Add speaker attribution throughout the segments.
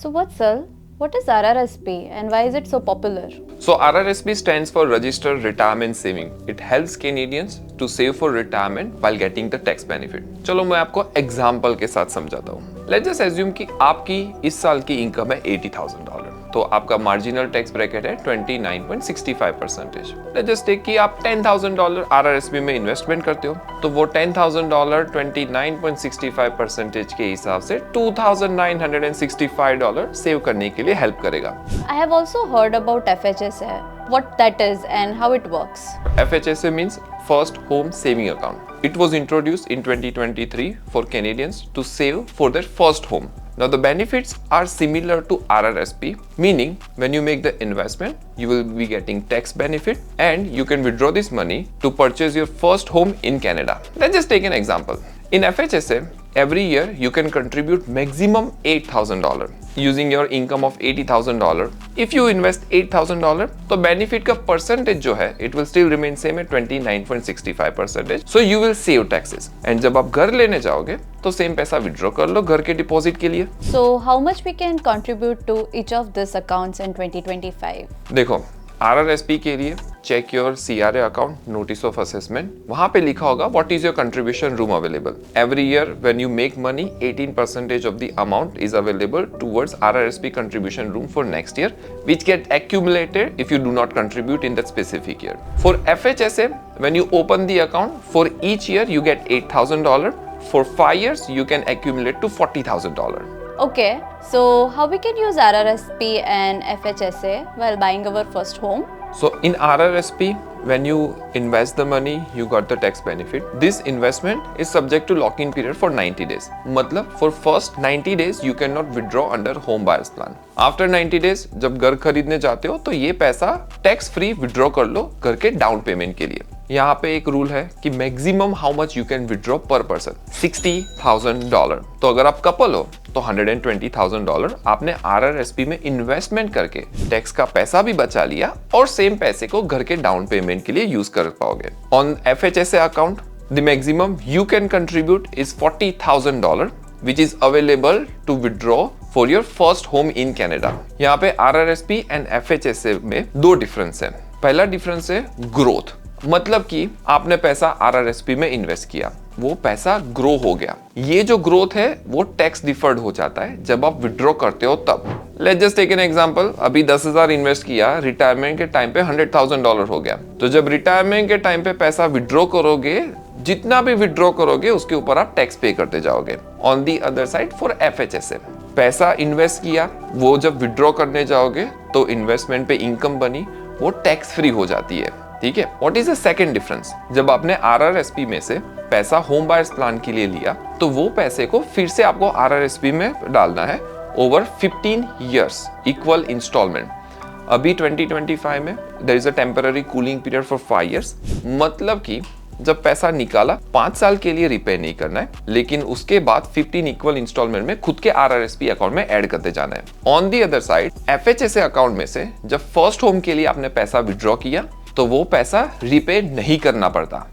Speaker 1: So what's Sal? What is RRSP and why is it so popular?
Speaker 2: So RRSP stands for Registered Retirement Saving. It helps Canadians to save for retirement while getting the tax benefit. चलो मैं आपको example के साथ समझाता हूँ. Let's just assume कि आपकी इस साल की इनकम है $80,000. तो आपका मार्जिनल टैक्स ब्रैकेट है 29.65%. Let's just take कि आप $10,000 RRSP में इन्वेस्टमेंट करते हो, तो वो $10,000 29.65% के हिसाब से $2,965 सेव करने के लिए हेल्प करेगा.
Speaker 1: I have also heard about FHSA. What that is and how it works?
Speaker 2: FHSA means First Home Saving Account. It was introduced in 2023 for Canadians to save for their first home. Now the benefits are similar to RRSP, meaning when you make the investment, you will be getting tax benefit and you can withdraw this money to purchase your first home in Canada. Let's just take an example. In FHSA, every year you can contribute maximum $8,000 using your income of $80,000. If you invest $8,000, तो benefit का percentage जो है, it will still remain same at 29.65%. So you will save taxes. And जब आप घर लेने जाओगे, तो same पैसा withdraw कर लो घर के deposit के लिए.
Speaker 1: So how much we can contribute to each of these accounts in 2025?
Speaker 2: देखो, RRSP के लिए check your CRA account, notice of assessment. वहाँ पे लिखा होगा what is your contribution room available. Every year when you make money, 18% of the amount is available towards RRSP contribution room for next year, which get accumulated if you do not contribute in that specific year. For FHSA, when you open the account, for each year you get $8,000. For 5 years, you can accumulate to $40,000.
Speaker 1: Okay, so how we can use RRSP and FHSA while buying our first home?
Speaker 2: So in RRSP, when you invest the money, you got the tax benefit. This investment is subject to lock-in period for 90 days. मतलब for first 90 days you cannot withdraw under home buyers plan. After 90 days जब घर खरीदने जाते हो तो ये पैसा tax free withdraw कर लो घर के डाउन पेमेंट के लिए. यहाँ पे एक रूल है कि maximum how much you can withdraw पर पर्सन $60,000. तो अगर आप कपल हो तो $120,000 आपने RRSP में इन्वेस्टमेंट करके टैक्स का पैसा भी बचा लिया और सेम पैसे को घर के डाउन पेमेंट के लिए यूज कर पाओगे. On FHSA account the maximum you can contribute is $40,000 which is available to withdraw for your first home in Canada. यहाँ पे RRSP and FHSA में दो डिफरेंस है. पहला डिफरेंस है ग्रोथ. मतलब कि आपने पैसा RRSP में इन्वेस्ट किया, वो पैसा ग्रो हो गया. ये जो ग्रोथ है वो टैक्स डिफर्ड हो जाता है जब आप विड्रॉ करते हो तब. Let's just take an example. अभी 10,000 इन्वेस्ट किया, रिटायरमेंट के टाइम पे $100,000 हो गया. तो जब रिटायरमेंट के टाइम पे पैसा विड्रॉ करोगे, जितना भी विड्रॉ करोगे उसके ऊपर आप टैक्स पे करते जाओगे. On the other side for FHSA, पैसा इन्वेस्ट किया, वो जब विड्रॉ करने जाओगे तो इन्वेस्टमेंट पे इनकम बनी, वो टैक्स फ्री हो जाती है. ठीक है. What is the second difference? जब आपने RRSP में से पैसा होम बायर्स प्लान के लिए लिया तो वो पैसे को फिर से आपको RRSP में डालना है ओवर 15 इयर्स इक्वल इंस्टॉलमेंट. अभी 2025 में there is a temporary cooling period for 5 years. मतलब कि जब पैसा निकाला 5 साल के लिए रिपे नहीं करना है, लेकिन उसके बाद 15 इक्वल इंस्टॉलमेंट में खुद के RRSP अकाउंट में ऐड करते जाना है. On the other side FHSA account में से जब फर्स्ट होम के लिए आपने पैसा विड्रॉ किया तो वो पैसा रिपे नहीं करना पड़ता.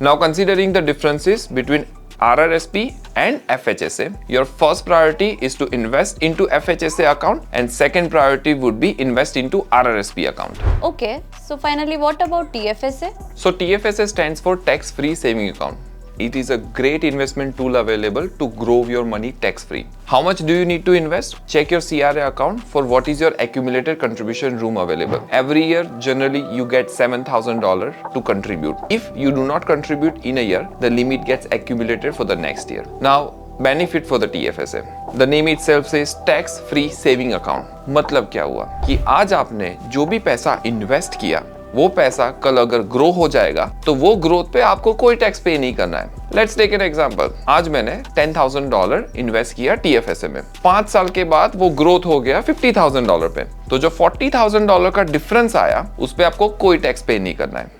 Speaker 2: Now considering the differences between RRSP and FHSA, your first priority is to invest into FHSA account and second priority would be invest into RRSP account.
Speaker 1: Okay, so finally what about TFSA?
Speaker 2: So TFSA stands for Tax Free Saving Account. It is a great investment tool available to grow your money tax free. How much do you need to invest? Check your CRA account for what is your accumulated contribution room available. Every year, generally you get $7,000 to contribute. If you do not contribute in a year, the limit gets accumulated for the next year. Now, benefit for the TFSA. The name itself says tax free saving account. मतलब क्या हुआ कि आज आपने जो भी पैसा invest किया वो पैसा कल अगर ग्रो हो जाएगा तो वो ग्रोथ पे आपको कोई टैक्स पे नहीं करना है. Let's take an example. आज मैंने $10,000 इन्वेस्ट किया TFSA में. 5 साल के बाद वो ग्रोथ हो गया $50,000 पे. तो जो $40,000 का डिफरेंस आया उस पे आपको कोई टैक्स पे नहीं करना है.